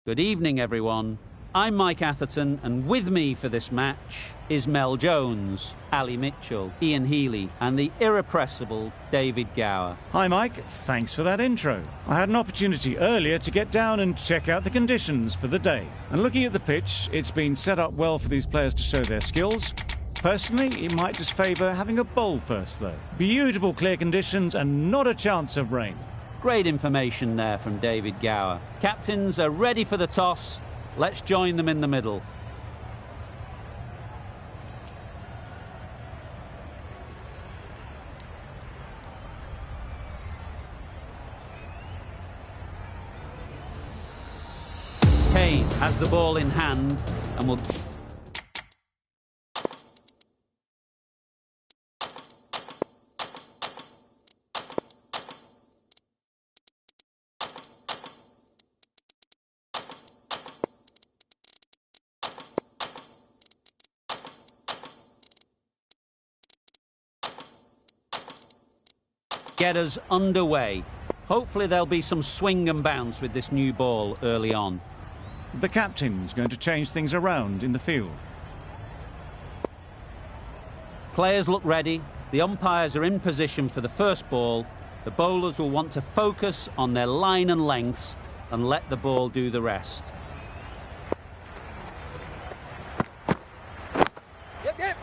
Good evening, everyone. I'm Mike Atherton, and with me for this match is Mel Jones, Ali Mitchell, Ian Healy, and the irrepressible David Gower. Hi Mike, thanks for that intro. I had an opportunity earlier to get down and check out the conditions for the day. And looking at the pitch, it's been set up well for these players to show their skills. Personally, it might just favour having a bowl first though. Beautiful clear conditions and not a chance of rain. Great information there from David Gower. Captains are ready for the toss. Let's join them in the middle. Kane has the ball in hand and will... get us underway. Hopefully there'll be some swing and bounce with this new ball early on. The captain's going to change things around in the field. Players look ready. The umpires are in position for the first ball. The bowlers will want to focus on their line and lengths and let the ball do the rest.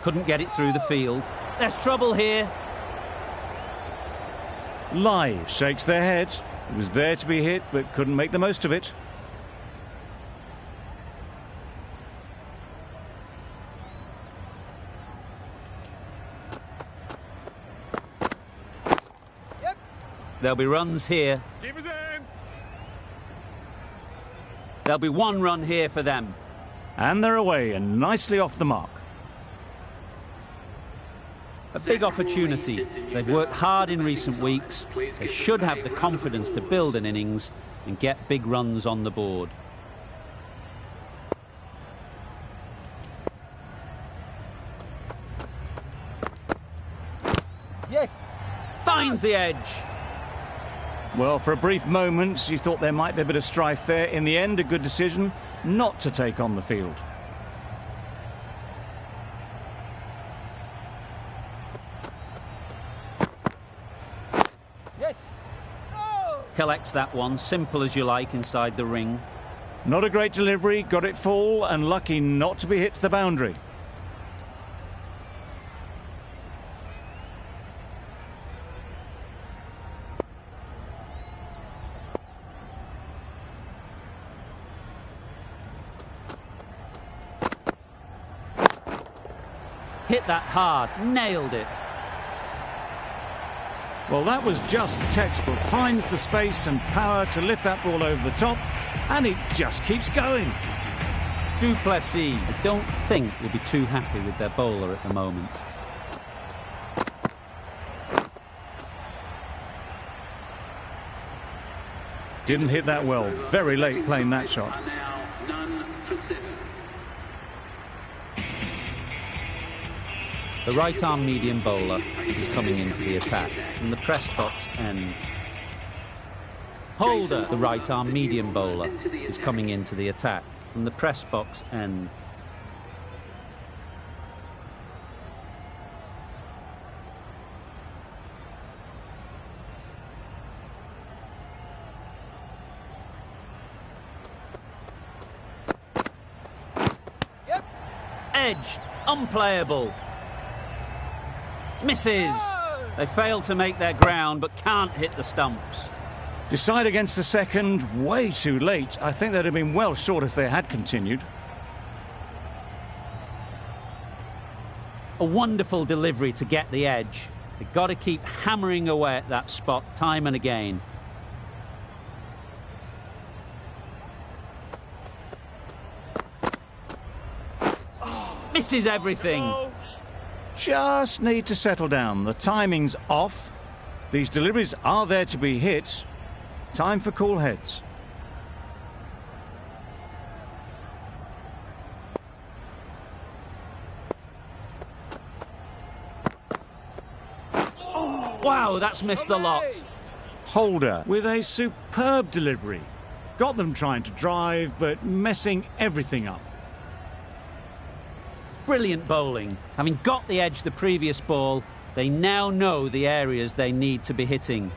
Couldn't get it through the field. There's trouble here. Live shakes their head. It was there to be hit, but couldn't make the most of it. There'll be runs here. Keep us in. There'll be one run here for them. And they're away and nicely off the mark. A big opportunity. They've worked hard in recent weeks. They should have the confidence to build an innings and get big runs on the board. Yes. Finds the edge. Well, for a brief moment, you thought there might be a bit of strife there. In the end, a good decision not to take on the field. Collects that one, simple as you like, inside the ring. Not a great delivery, got it full and lucky not to be hit to the boundary. Hit that hard, nailed it. Well, that was just textbook. Finds the space and power to lift that ball over the top, and it just keeps going. Du Plessis, I don't think, will be too happy with their bowler at the moment. Didn't hit that well. Very late playing that shot. The right-arm medium bowler is coming into the attack from the press box end. Holder, the right-arm medium bowler, is coming into the attack from the press box end. Edge, unplayable. Misses. They failed to make their ground, but can't hit the stumps. Decide against the second, way too late. I think they'd have been well short if they had continued. A wonderful delivery to get the edge. They've got to keep hammering away at that spot time and again. Misses everything. Just need to settle down. The timing's off. These deliveries are there to be hit. Time for cool heads. Wow, that's missed the lot. Holder with a superb delivery. Got them trying to drive, but messing everything up. Brilliant bowling. Having got the edge the previous ball, they now know the areas they need to be hitting.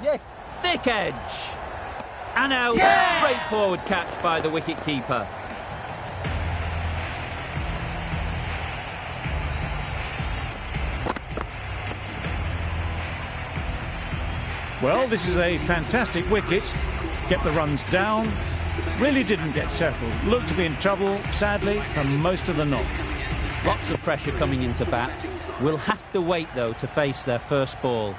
Yes. Thick edge. And out. Straightforward catch by the wicket-keeper. Well, this is a fantastic wicket. Kept the runs down. Really didn't get settled. Looked to be in trouble, sadly, for most of the knock. Lots of pressure coming into bat. Will have to wait, though, to face their first ball.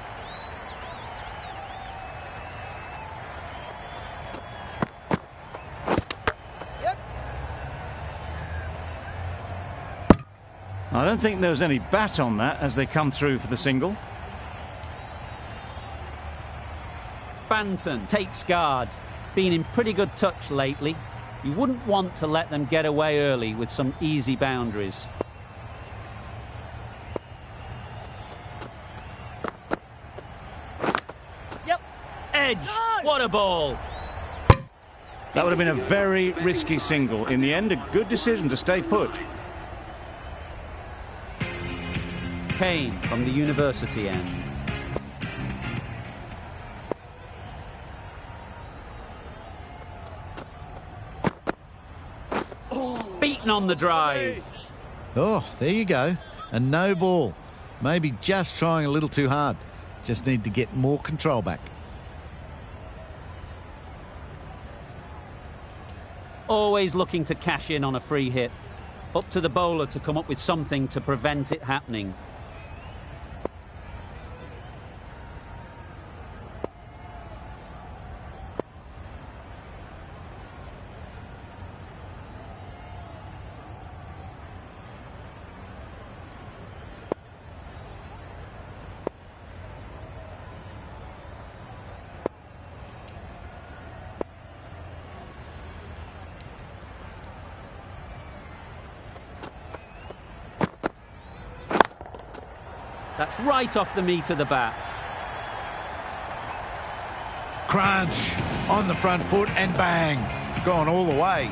I don't think there was any bat on that as they come through for the single. Banton takes guard. Been in pretty good touch lately. You wouldn't want to let them get away early with some easy boundaries. Yep. Edge. What a ball. That would have been a very risky single. In the end, a good decision to stay put. Kane from the university end. Beaten on the drive. Oh, there you go. A no ball. Maybe just trying a little too hard. Just need to get more control back. Always looking to cash in on a free hit. Up to the bowler to come up with something to prevent it happening. That's right off the meat of the bat. Crunch on the front foot and bang. Gone all the way.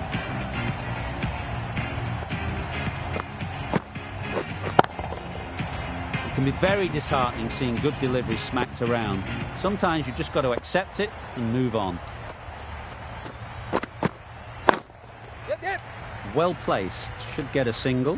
It can be very disheartening seeing good deliveries smacked around. Sometimes you just got to accept it and move on. Yep. Well placed. Should get a single.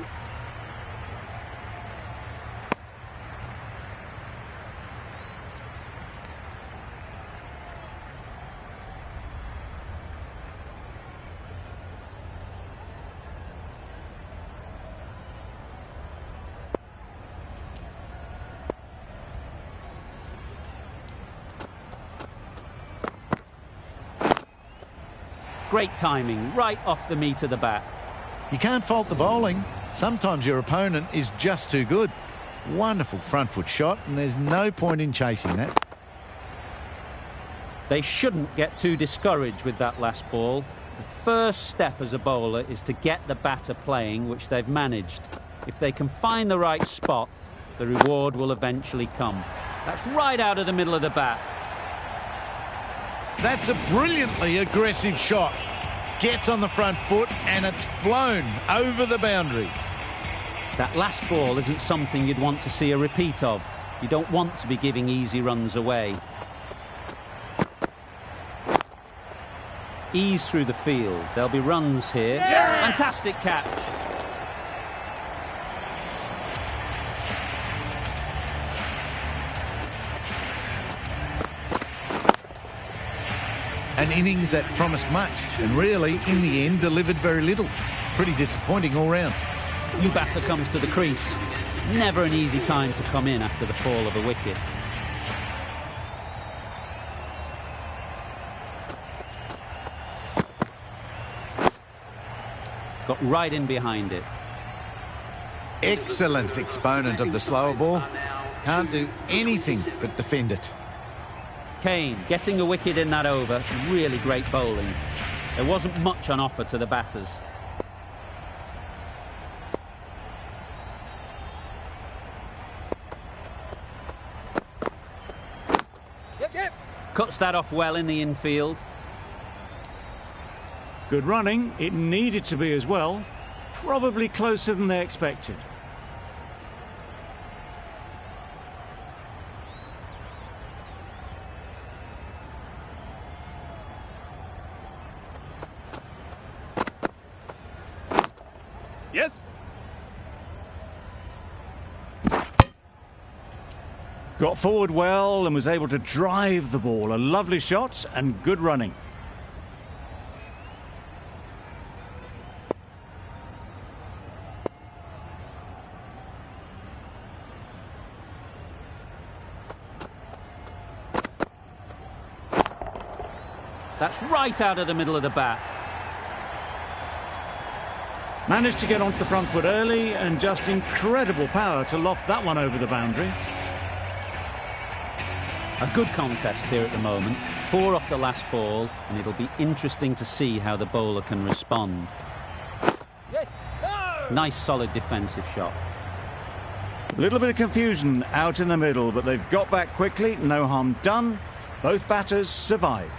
Great timing, right off the meat of the bat. You can't fault the bowling. Sometimes your opponent is just too good. Wonderful front foot shot, and there's no point in chasing that. They shouldn't get too discouraged with that last ball. The first step as a bowler is to get the batter playing, which they've managed. If they can find the right spot, the reward will eventually come. That's right out of the middle of the bat. That's a brilliantly aggressive shot. Gets on the front foot and it's flown over the boundary. That last ball isn't something you'd want to see a repeat of. You don't want to be giving easy runs away. Ease through the field. There'll be runs here. Yeah! Fantastic catch. An innings that promised much and really, in the end, delivered very little. Pretty disappointing all round. New batter comes to the crease. Never an easy time to come in after the fall of a wicket. Got right in behind it. Excellent exponent of the slower ball. Can't do anything but defend it. Kane getting a wicket in that over. Really great bowling. There wasn't much on offer to the batters. Cuts that off well in the infield. Good running. It needed to be as well. Probably closer than they expected. Yes. Got forward well and was able to drive the ball. A lovely shot and good running. That's right out of the middle of the bat. Managed to get onto the front foot early and just incredible power to loft that one over the boundary. A good contest here at the moment. 4 off the last ball, and it'll be interesting to see how the bowler can respond. Yes. No. Nice solid defensive shot. A little bit of confusion out in the middle, but they've got back quickly. No harm done. Both batters survive.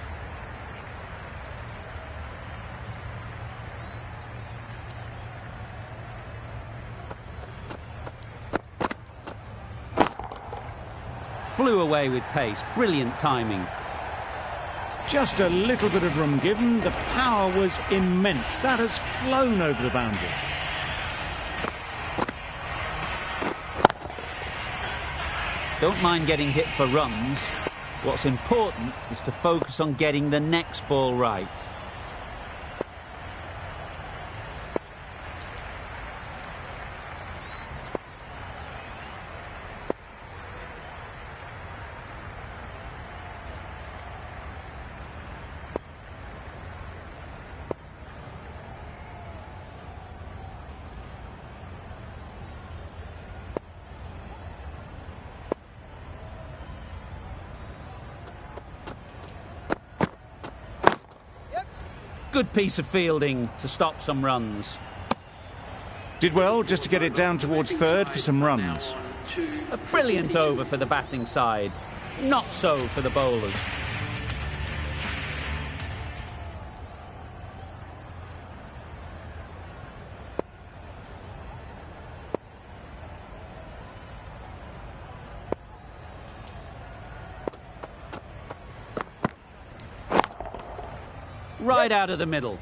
Flew away with pace. Brilliant timing. Just a little bit of room given. The power was immense. That has flown over the boundary. Don't mind getting hit for runs. What's important is to focus on getting the next ball right. Good piece of fielding to stop some runs. Did well just to get it down towards third for some runs. A brilliant over for the batting side. Not so for the bowlers. Right out of the middle.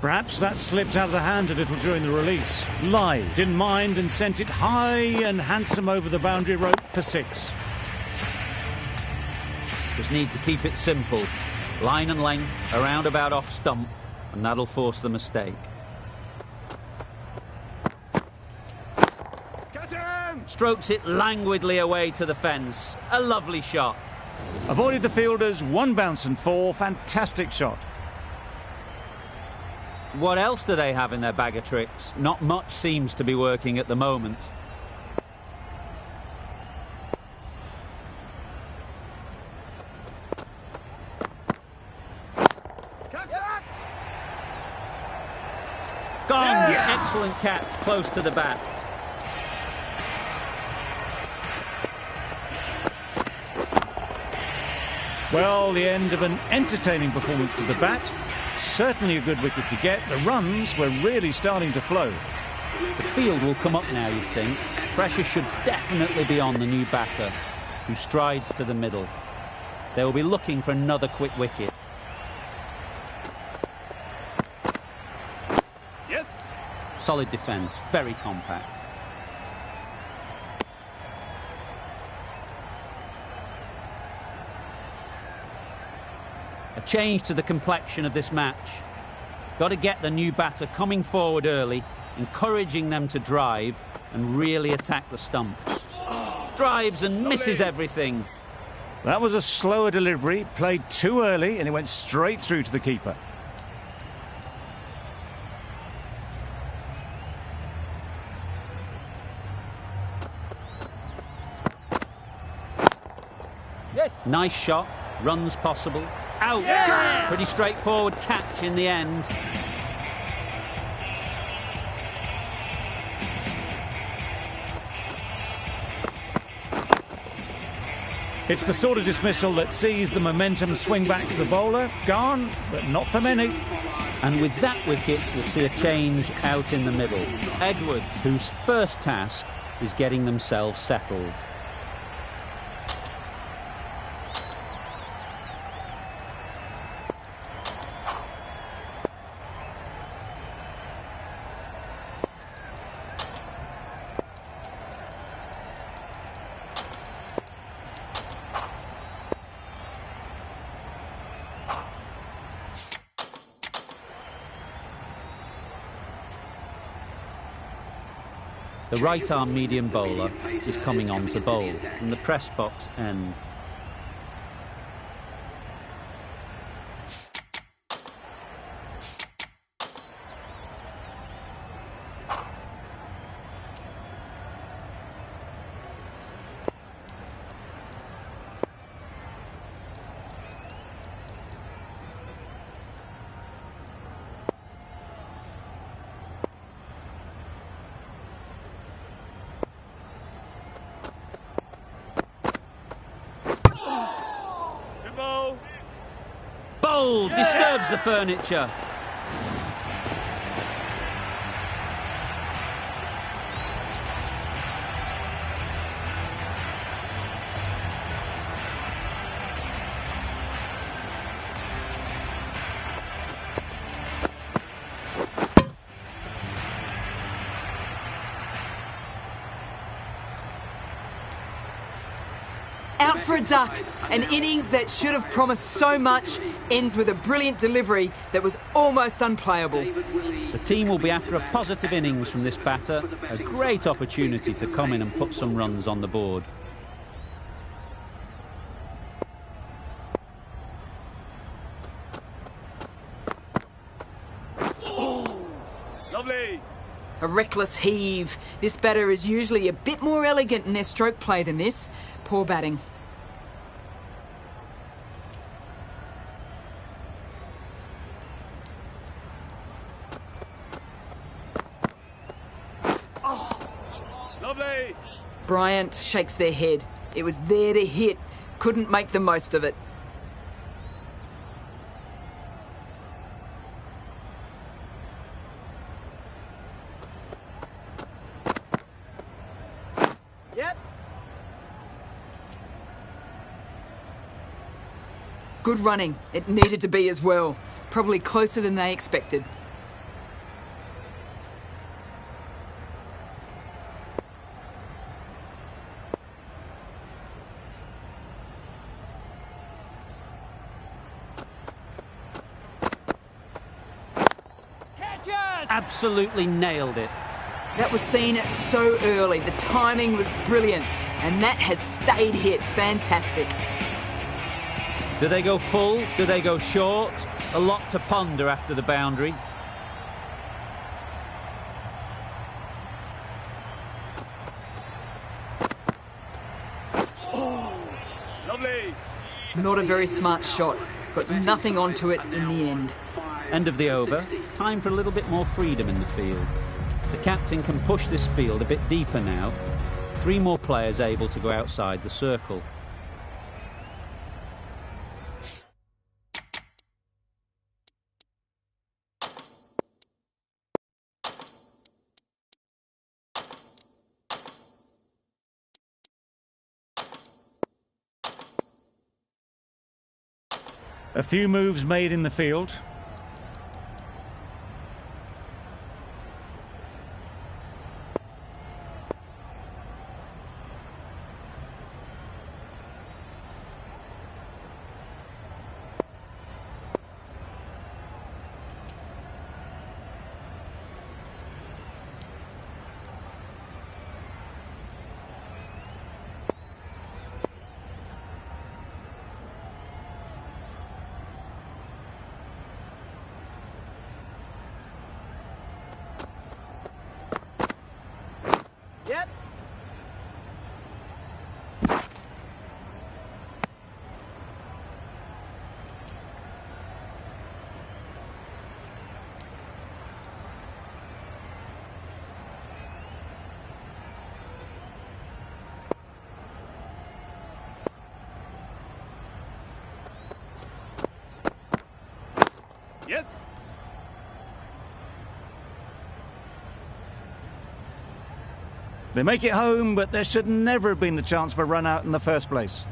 Perhaps that slipped out of the hand a little during the release. Live, didn't mind and sent it high and handsome over the boundary rope for 6. Just need to keep it simple. Line and length, around about off stump, and that'll force the mistake. Catch him. Strokes it languidly away to the fence. A lovely shot. Avoided the fielders, 1 bounce and 4. Fantastic shot. What else do they have in their bag of tricks? Not much seems to be working at the moment. Catch him. Gone! Yeah. Excellent catch, close to the bat. Well, the end of an entertaining performance with the bat. Certainly a good wicket to get. The runs were really starting to flow. The field will come up now, you'd think. Pressure should definitely be on the new batter, who strides to the middle. They will be looking for another quick wicket. Yes. Solid defence, very compact. A change to the complexion of this match. Got to get the new batter coming forward early, encouraging them to drive and really attack the stumps. Drives and misses everything. That was a slower delivery, played too early, and it went straight through to the keeper. Yes. Nice shot, runs possible. Out! Yeah! Pretty straightforward catch in the end. It's the sort of dismissal that sees the momentum swing back to the bowler. Gone, but not for many. And with that wicket, we'll see a change out in the middle. Edwards, whose first task is getting themselves settled. The right-arm medium bowler is coming on to bowl from the press box end. Bowl disturbs the furniture. Out for a duck. An innings that should have promised so much ends with a brilliant delivery that was almost unplayable. The team will be after a positive innings from this batter. A great opportunity to come in and put some runs on the board. Lovely. A reckless heave. This batter is usually a bit more elegant in their stroke play than this. Poor batting. Lovely. Bryant shakes their head. It was there to hit. Couldn't make the most of it. Yep. Good running. It needed to be as well. Probably closer than they expected. Catch it. Absolutely nailed it. That was seen so early. The timing was brilliant. And that has stayed hit. Fantastic. Do they go full? Do they go short? A lot to ponder after the boundary. Lovely. Not a very smart shot. Got nothing onto it in the end. End of the over. Time for a little bit more freedom in the field. The captain can push this field a bit deeper now. 3 more players able to go outside the circle. A few moves made in the field. Yep. Yes. They make it home, but there should never have been the chance for a run out in the first place.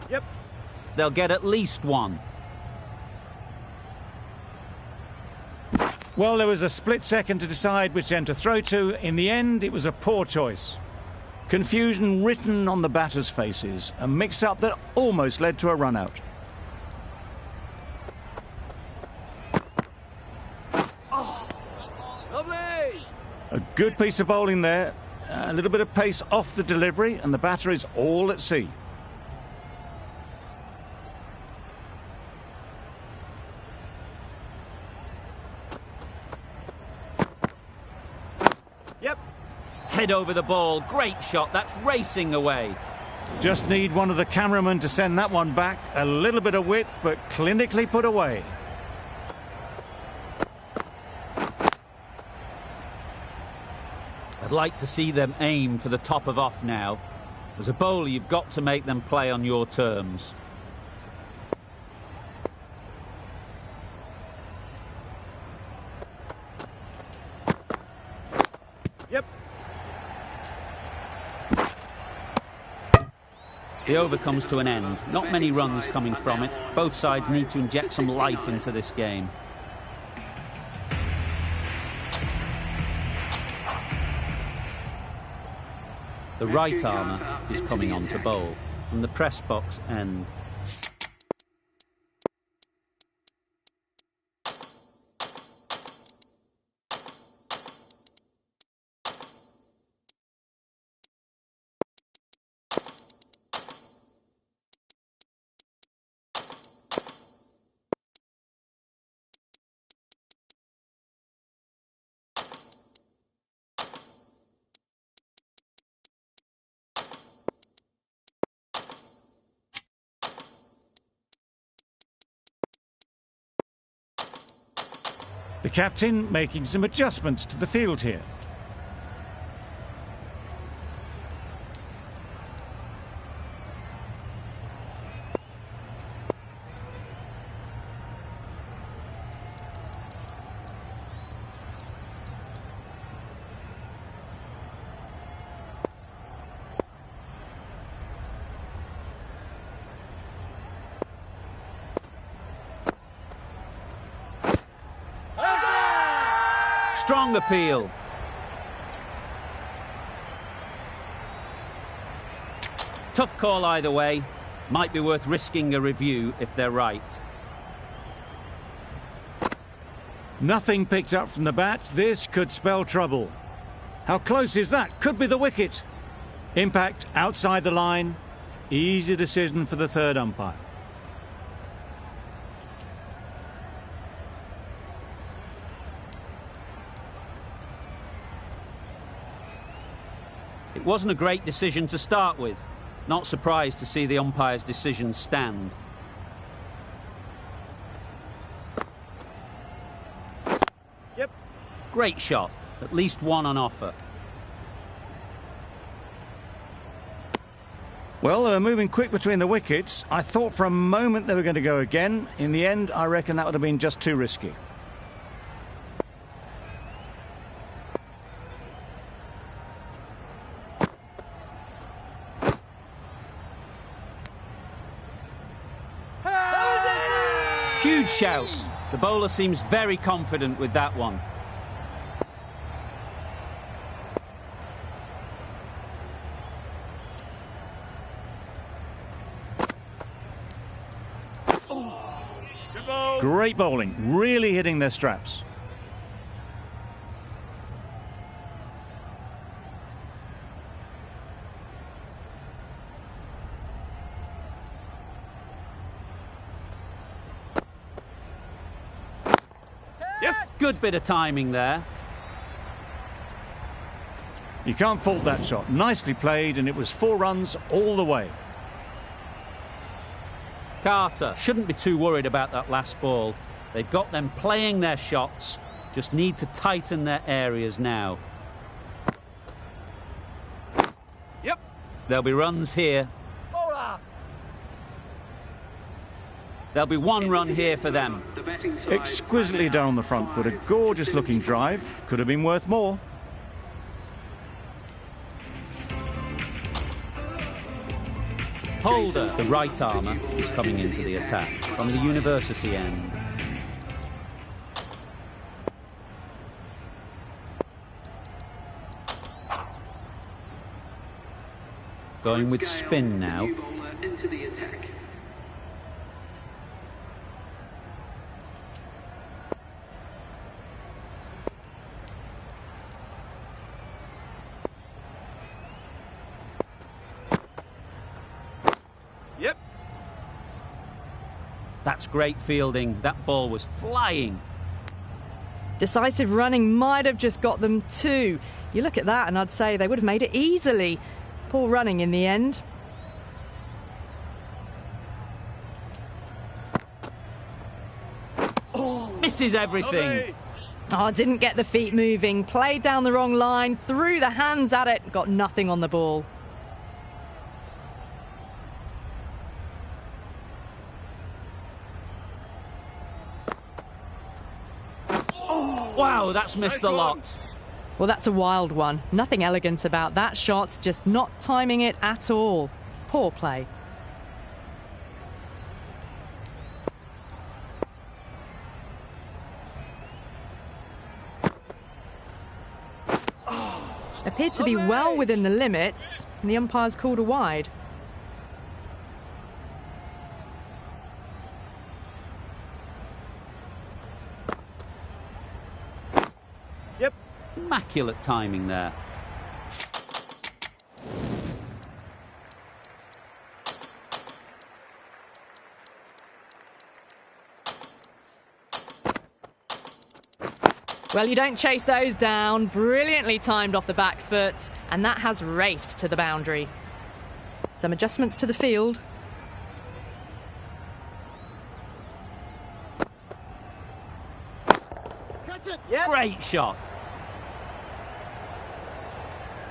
Yep. They'll get at least one. Well, there was a split second to decide which end to throw to. In the end, it was a poor choice. Confusion written on the batters' faces, a mix-up that almost led to a run-out. Lovely. A good piece of bowling there, a little bit of pace off the delivery, and the batter is all at sea. Yep. Head over the ball. Great shot. That's racing away. Just need one of the cameramen to send that one back. A little bit of width, but clinically put away. I'd like to see them aim for the top of off now. As a bowler, you've got to make them play on your terms. Yep. The over comes to an end. Not many runs coming from it. Both sides need to inject some life into this game. The right armour is coming on to bowl from the press box end. The captain making some adjustments to the field here. Strong appeal. Tough call either way. Might be worth risking a review if they're right. Nothing picked up from the bat. This could spell trouble. How close is that? Could be the wicket. Impact outside the line. Easy decision for the third umpire. It wasn't a great decision to start with. Not surprised to see the umpire's decision stand. Yep. Great shot. At least one on offer. Well, they were moving quick between the wickets. I thought for a moment they were going to go again. In the end, I reckon that would have been just too risky. Huge shout. The bowler seems very confident with that one. Great bowling, really hitting their straps. Yep. Good bit of timing there. You can't fault that shot. Nicely played, and it was 4 runs all the way. Carter shouldn't be too worried about that last ball. They've got them playing their shots, just need to tighten their areas now. Yep. There'll be runs here. Bowler. There'll be one run here for them. Exquisitely done on the front foot. A gorgeous looking drive. Could have been worth more. Holder, the right armour, is coming into the attack from the university end. Going with spin now. Yep. That's great fielding. That ball was flying. Decisive running might have just got them two. You look at that and I'd say they would have made it easily. Poor running in the end. Misses everything. Lovely. Oh, didn't get the feet moving. Played down the wrong line. Threw the hands at it. Got nothing on the ball. Wow, that's missed a lot. Well, that's a wild one. Nothing elegant about that shot. Just not timing it at all. Poor play. Appeared to be well within the limits, and the umpires called a wide. Yep. Immaculate timing there. Well, you don't chase those down. Brilliantly timed off the back foot, and that has raced to the boundary. Some adjustments to the field. Catch it. Yep. Great shot.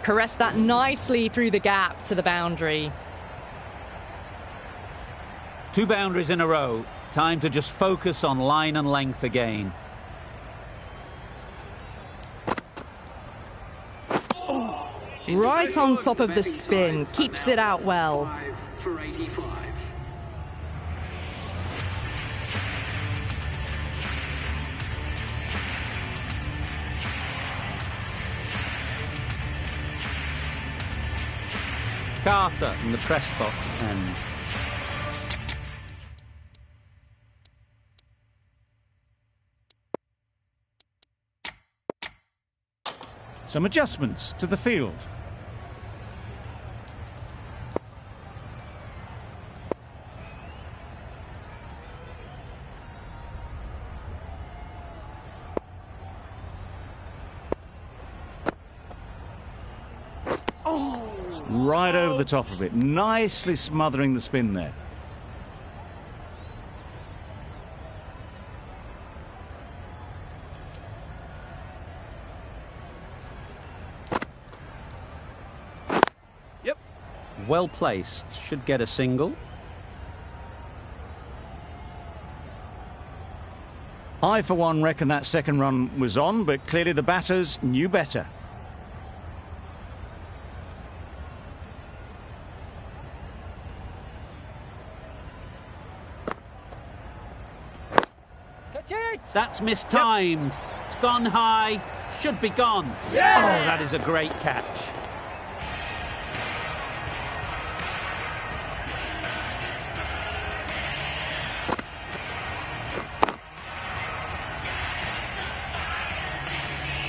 Caressed that nicely through the gap to the boundary. 2 boundaries in a row. Time to just focus on line and length again. Right on top of the spin. Keeps it out well. For 85. Carter from the press box end. Some adjustments to the field. Right over the top of it, nicely smothering the spin there. Yep. Well placed. Should get a single. I, for one, reckon that second run was on, but clearly the batters knew better. That's mistimed. It's gone high. Should be gone. Yeah! Oh, that is a great catch.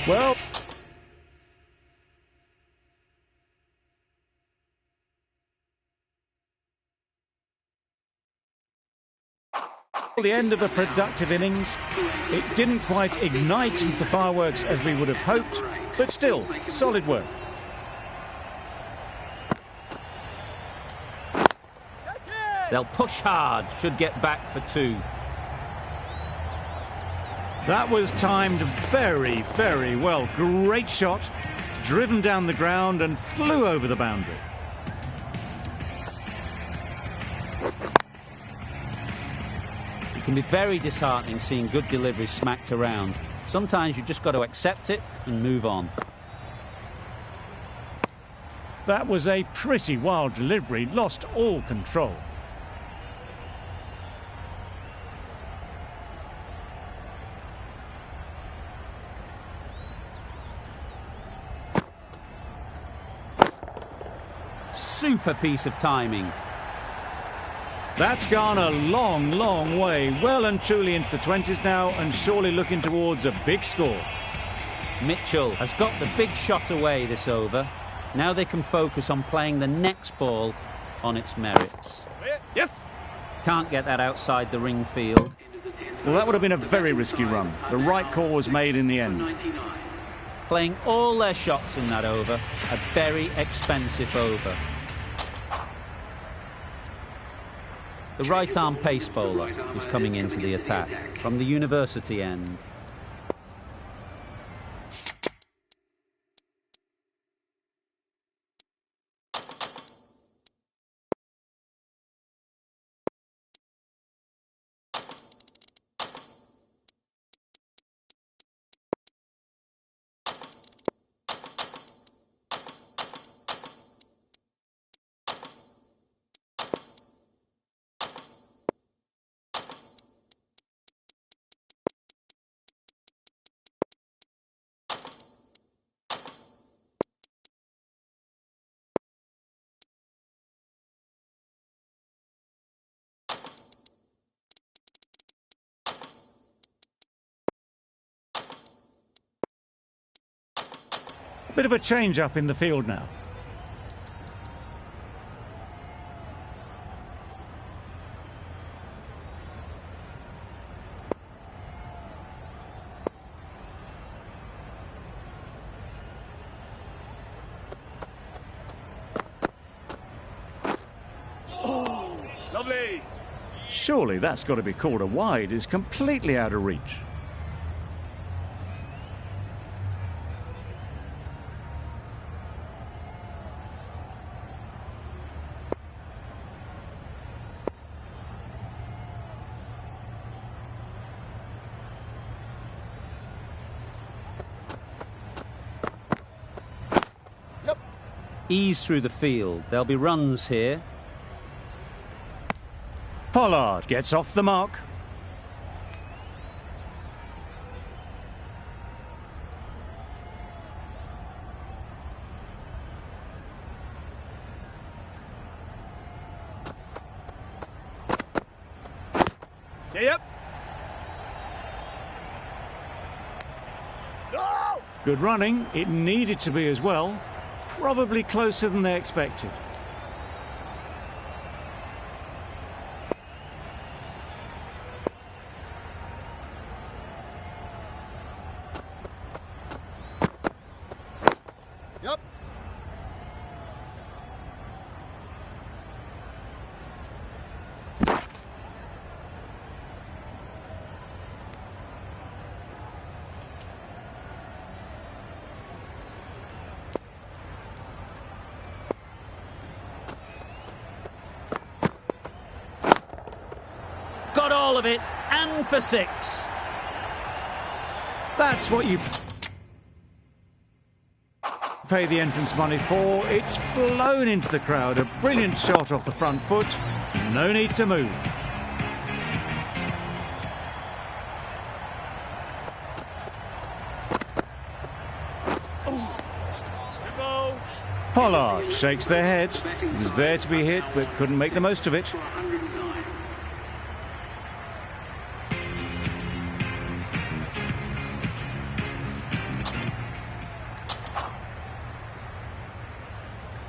Well, the end of a productive innings. It didn't quite ignite into the fireworks as we would have hoped, but still, solid work. They'll push hard. Should get back for 2. That was timed very, very well. Great shot, driven down the ground and flew over the boundary. It can be very disheartening seeing good deliveries smacked around. Sometimes you've just got to accept it and move on. That was a pretty wild delivery, lost all control. Super piece of timing. That's gone a long, long way, well and truly into the 20s now, and surely looking towards a big score. Mitchell has got the big shot away this over. Now they can focus on playing the next ball on its merits. Yes. Can't get that outside the ring field. Well, that would have been a very risky run. The right call was made in the end. Playing all their shots in that over, a very expensive over. The right-arm pace bowler is coming into the attack from the university end. Bit of a change-up in the field now. Lovely. Surely that's got to be called a wide. It's completely out of reach. Ease through the field. There'll be runs here. Pollard gets off the mark. Yep. No! Good running. It needed to be as well. Probably closer than they expected. Yep. Got all of it, and for 6. That's what you pay the entrance money for. It's flown into the crowd. A brilliant shot off the front foot. No need to move. Pollard shakes their head. He was there to be hit, but couldn't make the most of it.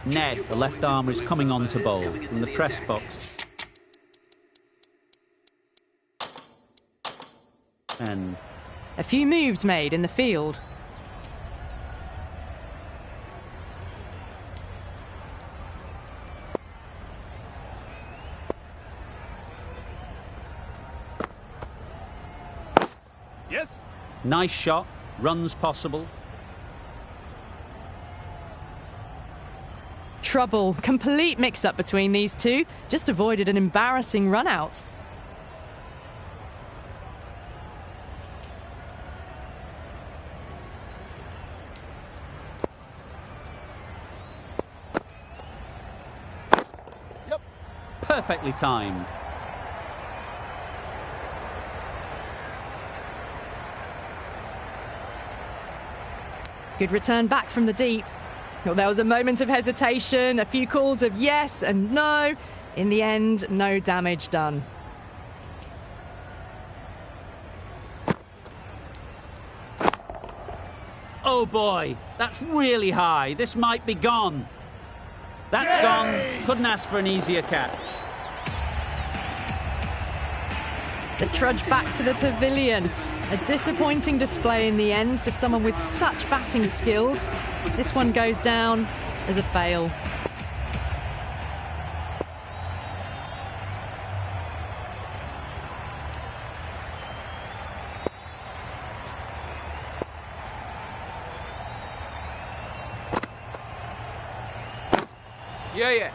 Ned, the left armour, is coming on to bowl from the press box. And A few moves made in the field. Yes. Nice shot, runs possible. Trouble. Complete mix-up between these two. Just avoided an embarrassing run-out. Yep. Perfectly timed. Good return back from the deep. Well, there was a moment of hesitation, a few calls of yes and no. In the end, no damage done. Oh boy, that's really high. This might be gone. That's gone. Couldn't ask for an easier catch. The trudge back to the pavilion. A disappointing display in the end for someone with such batting skills. This one goes down as a fail. Yeah.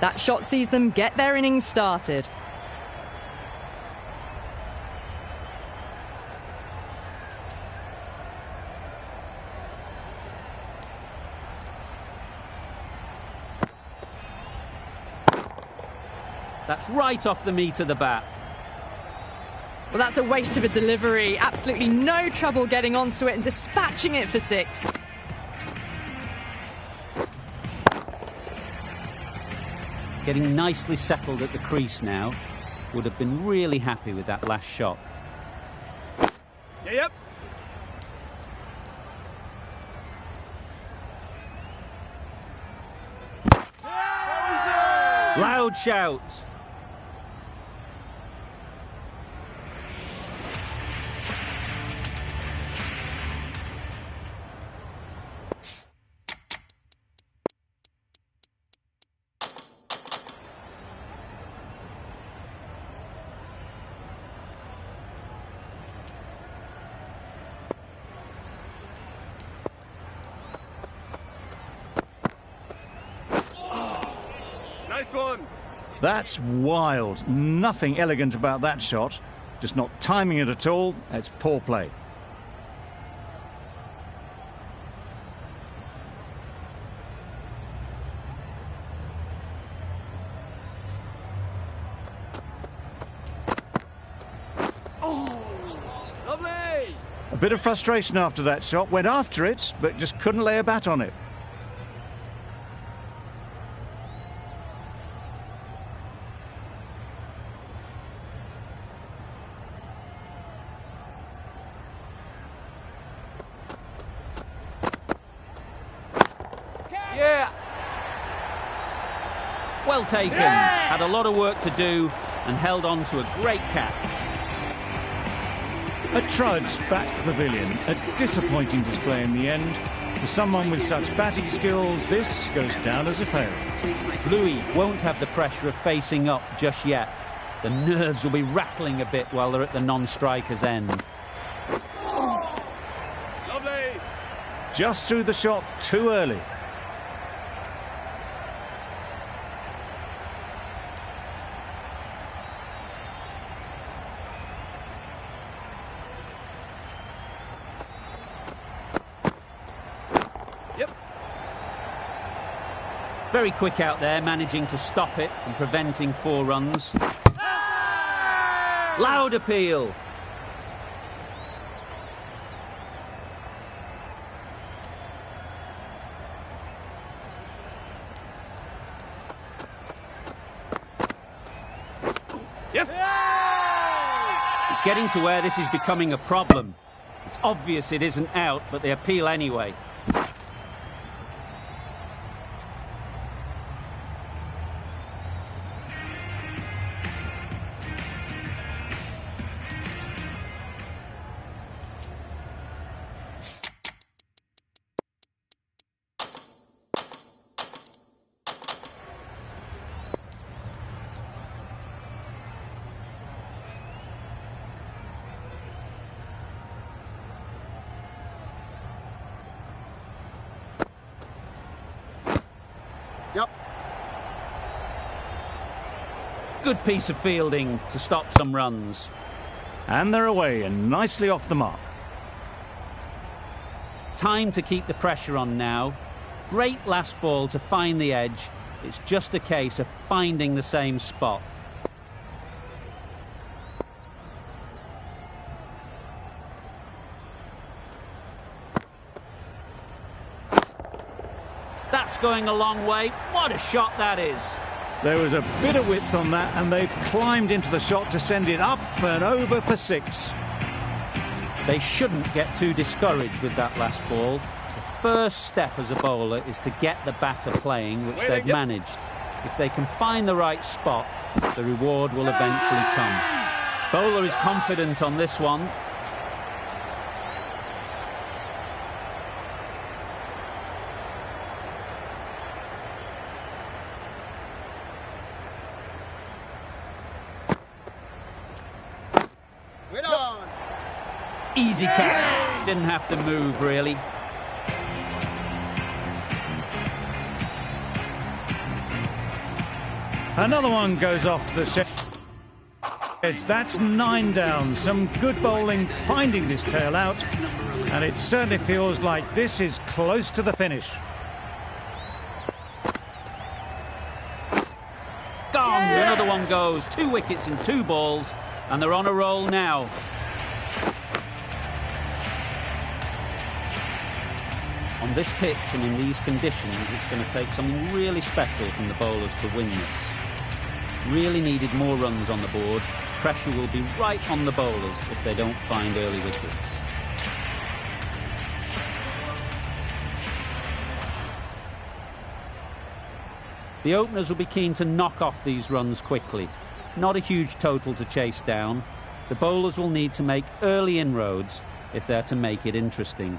That shot sees them get their innings started. That's right off the meat of the bat. Well, that's a waste of a delivery. Absolutely no trouble getting onto it and dispatching it for 6. Getting nicely settled at the crease now. Would have been really happy with that last shot. Yep. Loud shout. Nice one. That's wild. Nothing elegant about that shot. Just not timing it at all. It's poor play. Lovely. A bit of frustration after that shot. Went after it, but just couldn't lay a bat on it. Yeah. Well taken. Had a lot of work to do and held on to a great catch. A trudge back to the pavilion. A disappointing display in the end. For someone with such batting skills, this goes down as a fail. Bluey won't have the pressure of facing up just yet. The nerves will be rattling a bit while they're at the non-striker's end. Lovely. Just threw the shot too early. Yep. Very quick out there, managing to stop it and preventing 4 runs. Loud appeal. Yep. It's getting to where this is becoming a problem. It's obvious it isn't out, but they appeal anyway. Yep. Good piece of fielding to stop some runs. And they're away and nicely off the mark. Time to keep the pressure on now. Great last ball to find the edge. It's just a case of finding the same spot. That's going a long way. What a shot that is. There was a bit of width on that, and they've climbed into the shot to send it up and over for 6. They shouldn't get too discouraged with that last ball. The first step as a bowler is to get the batter playing, which they've managed. If they can find the right spot, the reward will eventually come. Bowler is confident on this one. Easy catch. Didn't have to move, really. Another one goes off to the sheds. That's 9 down. Some good bowling, finding this tail out. And it certainly feels like this is close to the finish. Gone. Another one goes. 2 wickets in 2 balls. And they're on a roll now. On this pitch and in these conditions, it's going to take something really special from the bowlers to win this. Really needed more runs on the board. Pressure will be right on the bowlers if they don't find early wickets. The openers will be keen to knock off these runs quickly. Not a huge total to chase down. The bowlers will need to make early inroads if they're to make it interesting.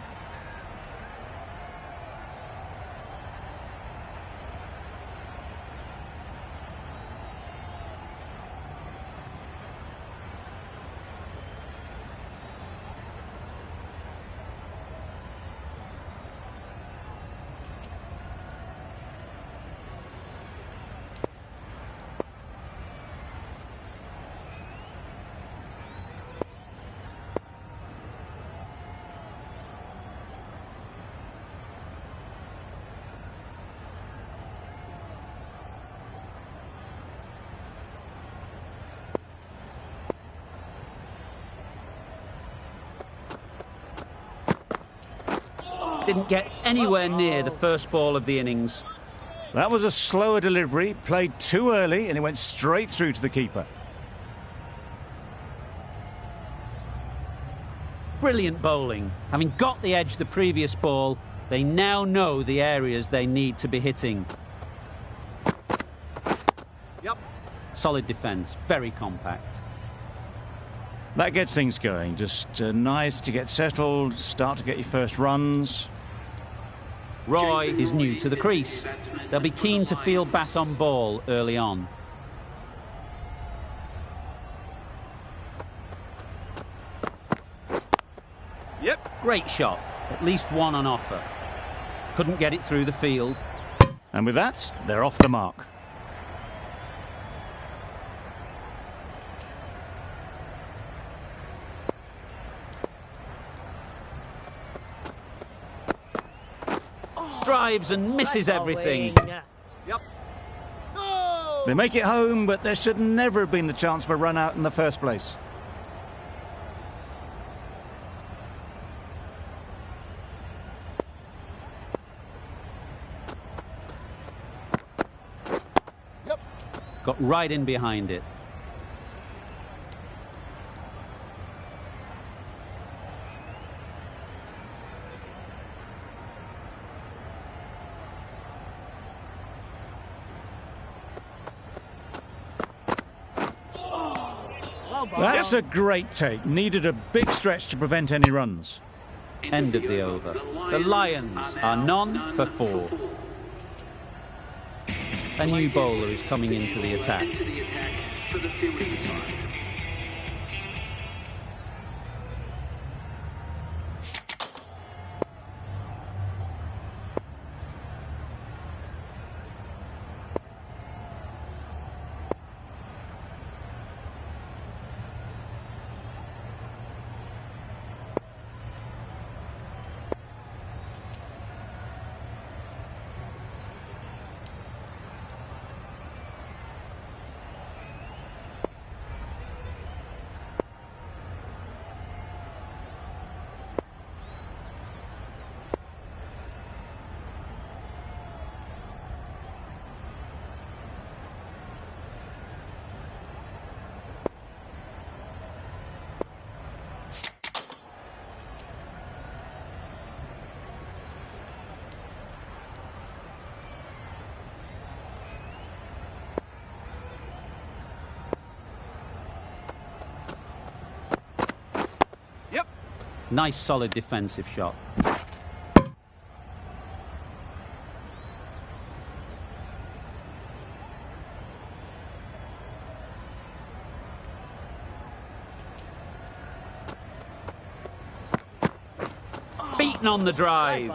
Didn't get anywhere near the first ball of the innings. That was a slower delivery, played too early, and it went straight through to the keeper. Brilliant bowling. Having got the edge the previous ball, they now know the areas they need to be hitting. Yep. Solid defence, very compact. That gets things going. Just nice to get settled, start to get your first runs. Roy is new to the crease. They'll be keen to feel bat on ball early on. Yep. Great shot. At least one on offer. Couldn't get it through the field. And with that, they're off the mark. Drives and misses everything. Yep. No! They make it home, but there should never have been the chance for a run out in the first place. Yep. Got right in behind it. That's a great take. Needed a big stretch to prevent any runs. End of the over. The Lions are none for 4. A new bowler is coming into the attack. Nice solid defensive shot. Beaten on the drive.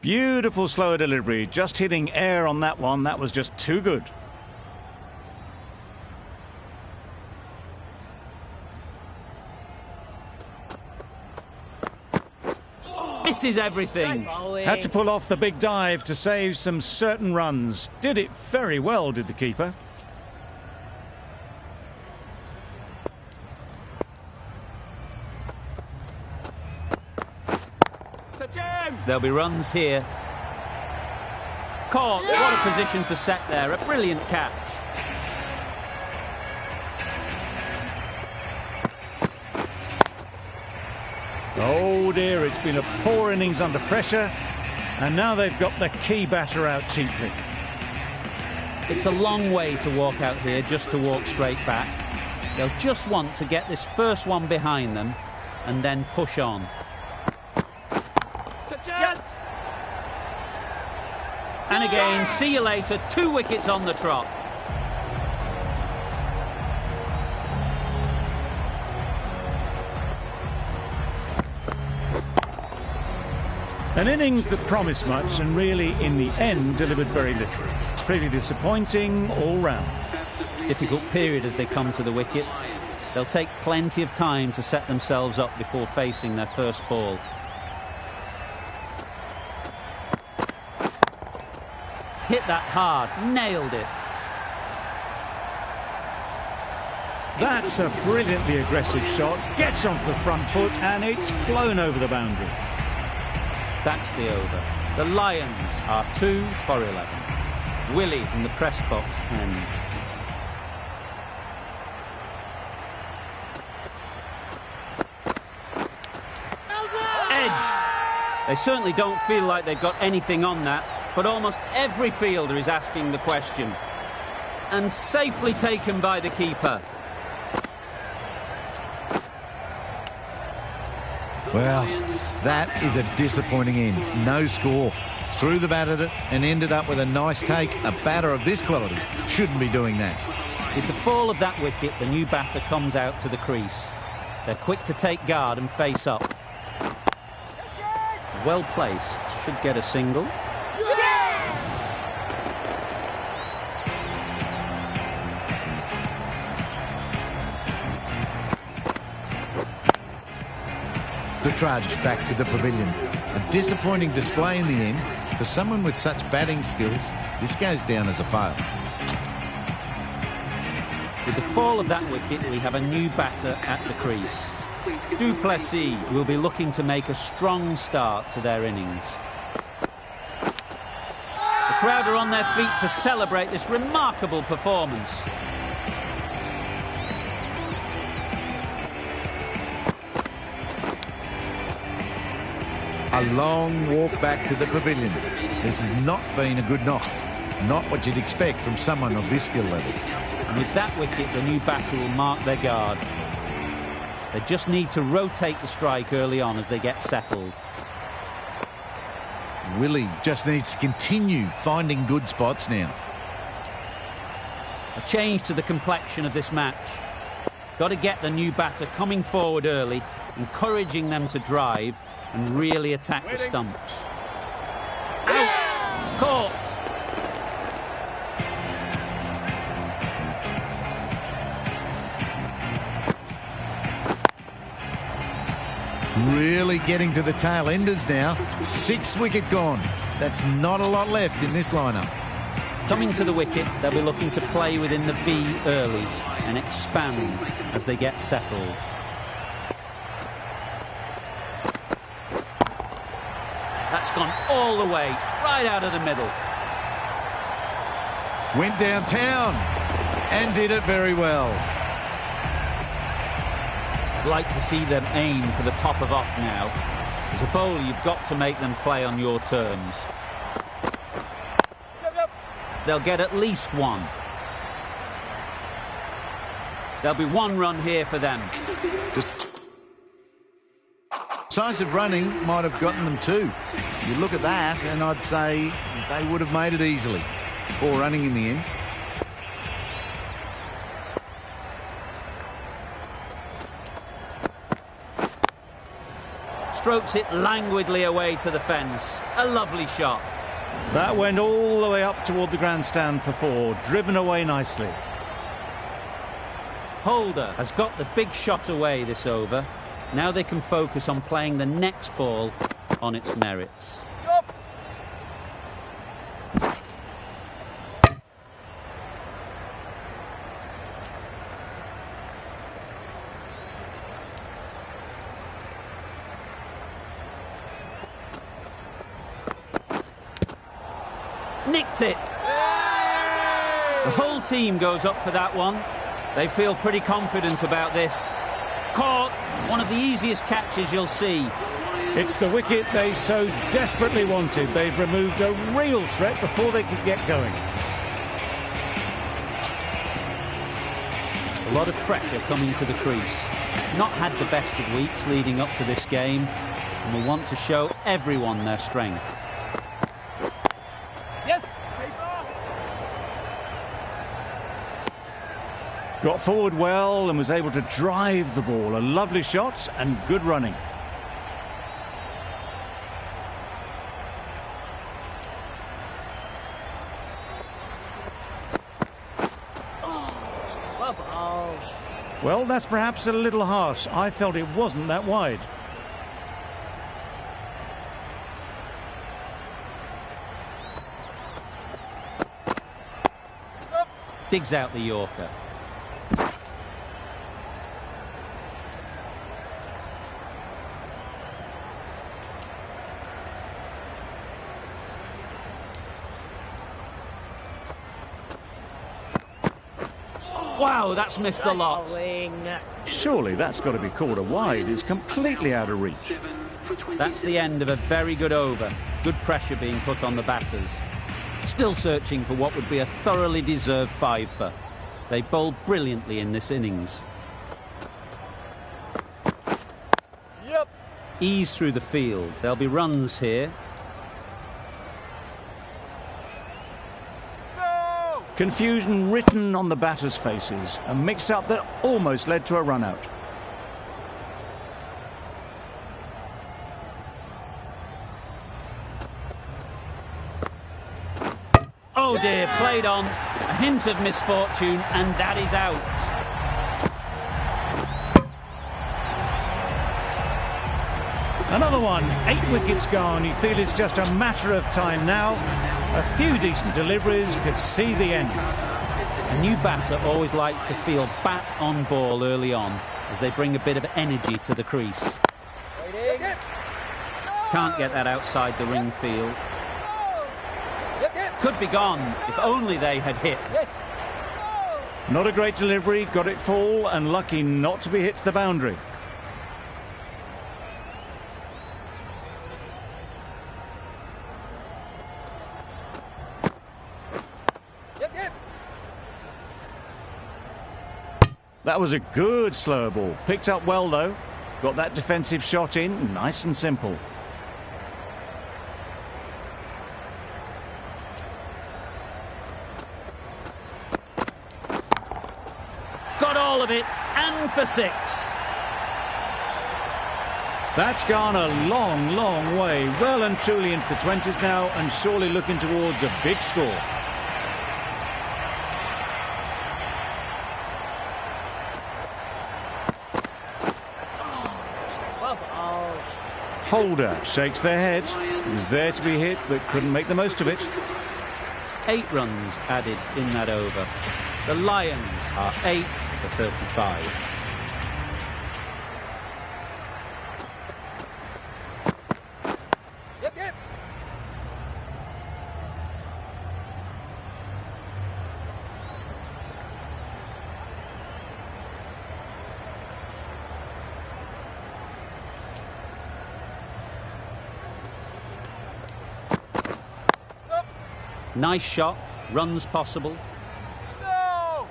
Beautiful slower delivery. Just hitting air on that one. That was just too good. Misses everything. Had to pull off the big dive to save some certain runs. Did it very well, did the keeper. There'll be runs here. Caught. What a position to set there. A brilliant catch. Oh dear, it's been a poor innings under pressure, and now they've got the key batter out cheaply. It's a long way to walk out here just to walk straight back. They'll just want to get this first one behind them and then push on. And again, see you later, 2 wickets on the trot. An innings that promised much and really, in the end, delivered very little. Pretty disappointing all round. Difficult period as they come to the wicket. They'll take plenty of time to set themselves up before facing their first ball. Hit that hard, nailed it. That's a brilliantly aggressive shot. Gets onto the front foot and it's flown over the boundary. That's the over. The Lions are 2 for 11. Willie from the press box end. Edged. They certainly don't feel like they've got anything on that, but almost every fielder is asking the question. And safely taken by the keeper. Well, that is a disappointing end. No score. Threw the bat at it and ended up with a nice take. A batter of this quality shouldn't be doing that. With the fall of that wicket, the new batter comes out to the crease. They're quick to take guard and face up. Well placed. Should get a single. The trudge back to the pavilion. A disappointing display in the end. For someone with such batting skills, this goes down as a fail. With the fall of that wicket, we have a new batter at the crease. Du Plessis will be looking to make a strong start to their innings. The crowd are on their feet to celebrate this remarkable performance. A long walk back to the pavilion. This has not been a good knock. Not what you'd expect from someone of this skill level. And with that wicket, the new batter will mark their guard. They just need to rotate the strike early on as they get settled. Willie just needs to continue finding good spots now. A change to the complexion of this match. Got to get the new batter coming forward early, encouraging them to drive and really attack the stumps. Out! Caught! Really getting to the tail enders now. 6 wicket gone. That's not a lot left in this lineup. Coming to the wicket, they'll be looking to play within the V early and expand as they get settled. That's gone all the way, right out of the middle. Went downtown and did it very well. I'd like to see them aim for the top of off now. As a bowler, you've got to make them play on your terms. They'll get at least one. There'll be 1 run here for them. decisive running might have gotten them too. You look at that and I'd say they would have made it easily. Poor running in the end. Strokes it languidly away to the fence. A lovely shot. That went all the way up toward the grandstand for 4, driven away nicely. Holder has got the big shot away this over. Now they can focus on playing the next ball on its merits. Yup. Nicked it. The whole team goes up for that one. They feel pretty confident about this. Caught. One of the easiest catches you'll see. It's the wicket they so desperately wanted. They've removed a real threat before they could get going. A lot of pressure coming to the crease. Not had the best of weeks leading up to this game, and will want to show everyone their strength. Yes. Got forward well and was able to drive the ball. A lovely shot and good running. Well, that's perhaps a little harsh. I felt it wasn't that wide. Digs out the Yorker. Wow, that's missed the lot. Surely that's got to be called a wide. It's completely out of reach. That's the end of a very good over. Good pressure being put on the batters. Still searching for what would be a thoroughly deserved 5-for. They bowled brilliantly in this innings. Yep. Ease through the field. There'll be runs here. No. Confusion written on the batters' faces. A mix-up that almost led to a run-out. Oh dear, played on. A hint of misfortune, and that is out. Another one, 8 wickets gone. You feel it's just a matter of time now. A few decent deliveries could see the end. A new batter always likes to feel bat on ball early on as they bring a bit of energy to the crease. Can't get that outside the ring field. Could be gone if only they had hit. Not a great delivery, got it full and lucky not to be hit to the boundary. That was a good slow ball. Picked up well though. Got that defensive shot in, nice and simple. Got all of it, and for 6. That's gone a long, long way. Well and truly into the 20s now and surely looking towards a big score. Holder shakes their head. He was there to be hit but couldn't make the most of it. 8 runs added in that over. The Lions are 8 for 35. Nice shot, runs possible. No.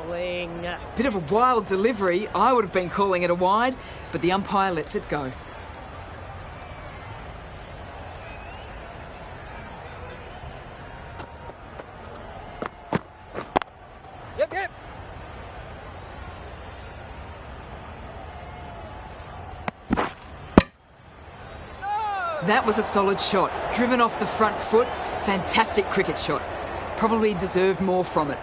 bowling. Bit of a wild delivery. I would have been calling it a wide, but the umpire lets it go. Yep. That was a solid shot. Driven off the front foot. Fantastic cricket shot. Probably deserved more from it.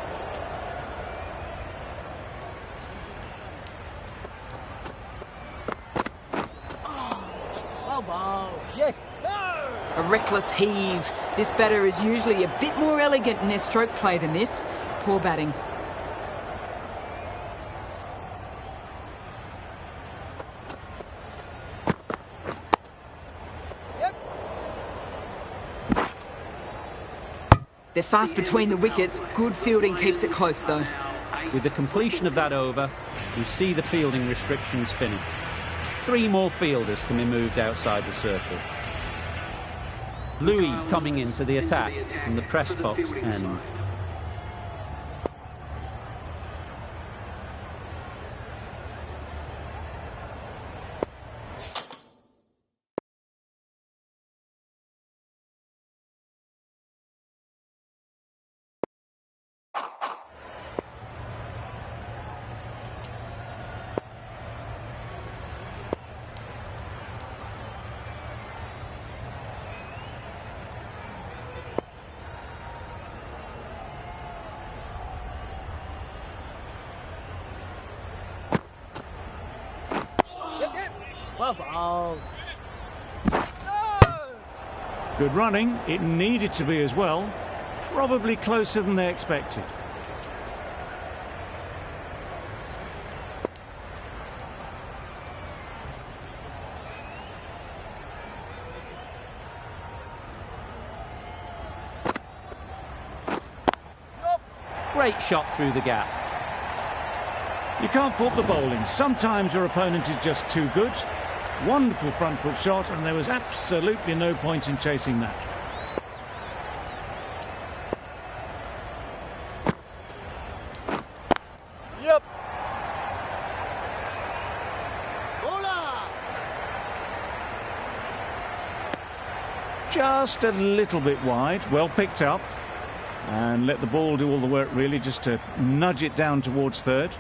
Well ball. Yes. No. A reckless heave. This batter is usually a bit more elegant in their stroke play than this. Poor batting. They're fast between the wickets. Good fielding keeps it close though. With the completion of that over, we see the fielding restrictions finish. 3 more fielders can be moved outside the circle. Louis coming into the attack from the press box end. Well ball. Good running. It needed to be as well. Probably closer than they expected. Great shot through the gap. You can't fault the bowling. Sometimes your opponent is just too good. Wonderful front foot shot, and there was absolutely no point in chasing that. Yep. Bowler. Just a little bit wide. Well picked up. And let the ball do all the work, really, just to nudge it down towards third.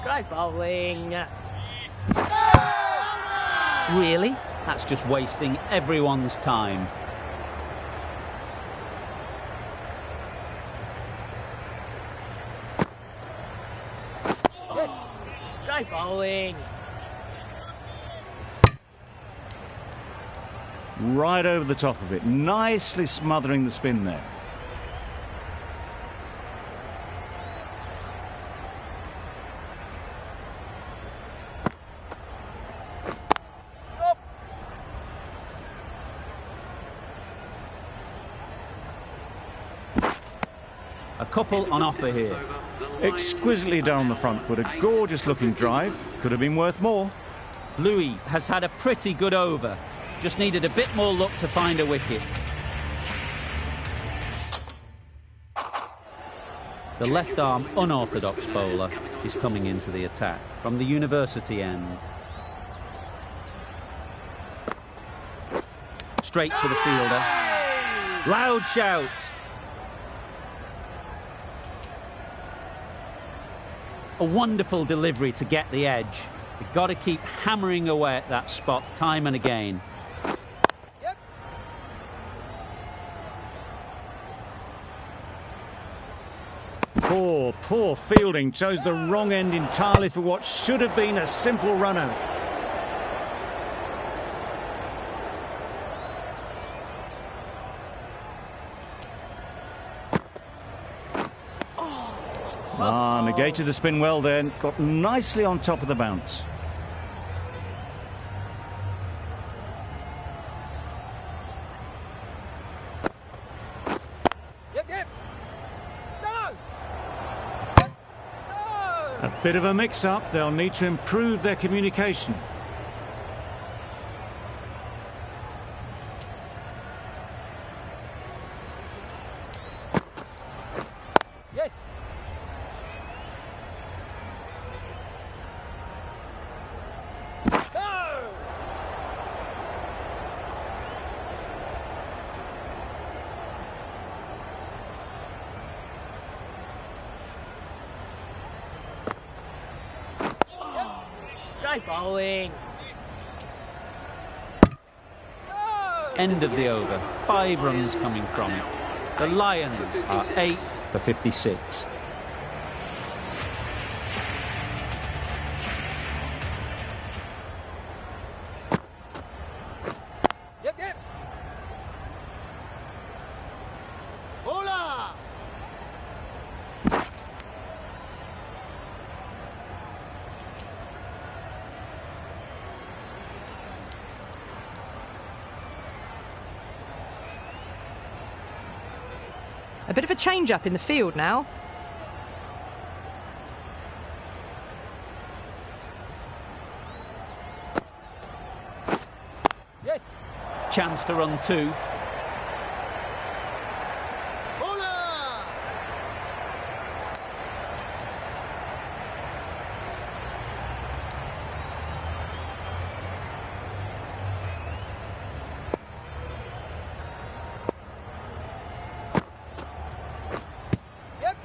Great bowling. Really? That's just wasting everyone's time. Great bowling. Right over the top of it, nicely smothering the spin there. A couple on offer here. Exquisitely down the front foot, a gorgeous looking drive. Could have been worth more. Louis has had a pretty good over. Just needed a bit more luck to find a wicket. The left-arm unorthodox bowler is coming into the attack from the university end. Straight to the fielder. Loud shout. A wonderful delivery to get the edge. You've got to keep hammering away at that spot time and again. Poor fielding. Chose the wrong end entirely for what should have been a simple run out. Negated the spin well then. Got nicely on top of the bounce. A bit of a mix-up. They'll need to improve their communication. Yes. Go. Straight bowling. End of the over. 5 runs coming from it. The Lions are 8 for 56. Yep, yep. Bowler. A bit of a change-up in the field now. Yes. Chance to run 2. Bowler. Yep.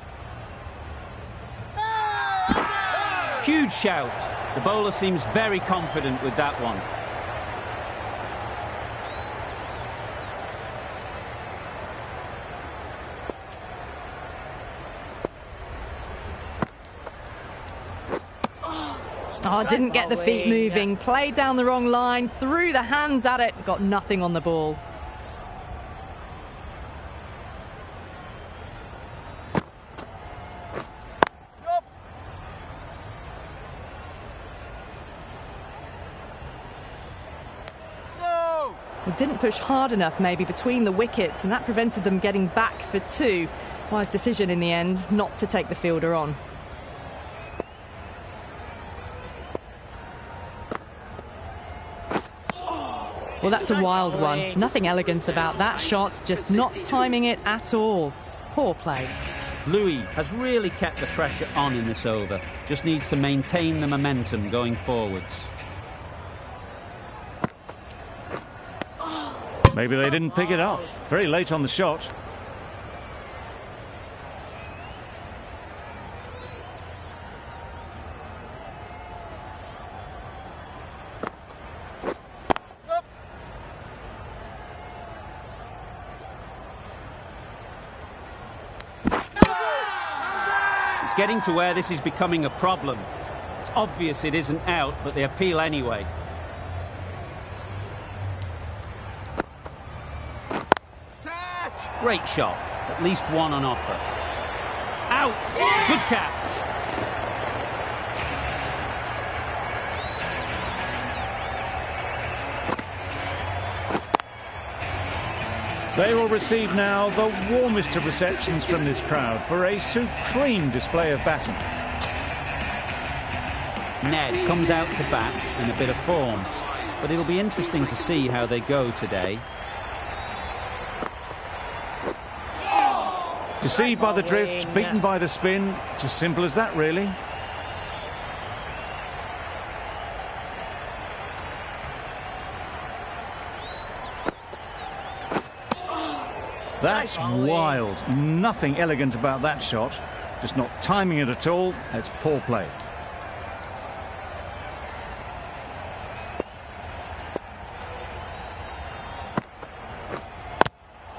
Huge shout. The bowler seems very confident with that one. Oh, didn't get the feet moving. Played down the wrong line, threw the hands at it, got nothing on the ball. Yup. No. Well, didn't push hard enough maybe between the wickets, and that prevented them getting back for 2. Wise decision in the end not to take the fielder on. Well, that's a wild one. Nothing elegant about that shot, just not timing it at all. Poor play. Louis has really kept the pressure on in this over. Just needs to maintain the momentum going forwards. Maybe they didn't pick it up. Very late on the shot. Yup. It's getting to where this is becoming a problem. It's obvious it isn't out, but they appeal anyway. Catch. Great shot. At least one on offer. Out! Good catch. They will receive now the warmest of receptions from this crowd for a supreme display of batting. Ned comes out to bat in a bit of form, but it'll be interesting to see how they go today. Deceived by the drift, beaten by the spin. It's as simple as that, really. That's wild. Nothing elegant about that shot. Just not timing it at all. It's poor play.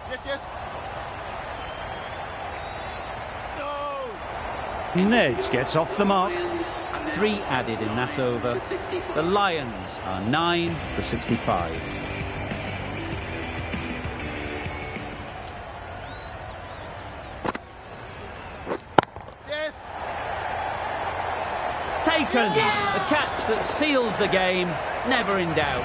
Yes, yes. No. Ned gets off the mark. 3 added in that over. The Lions are 9 for 65. Yes. Taken! The catch that seals the game, never in doubt.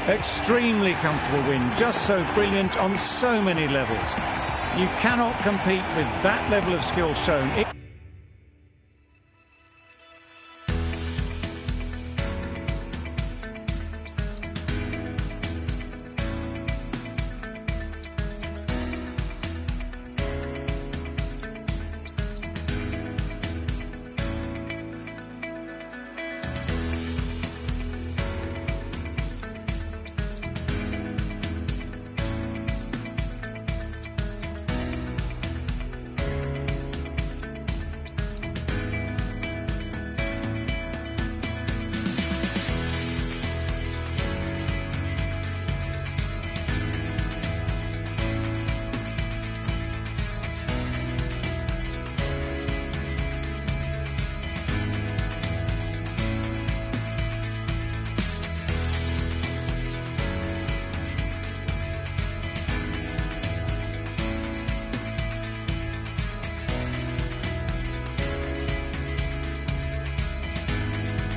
Extremely comfortable win, just so brilliant on so many levels. You cannot compete with that level of skill shown.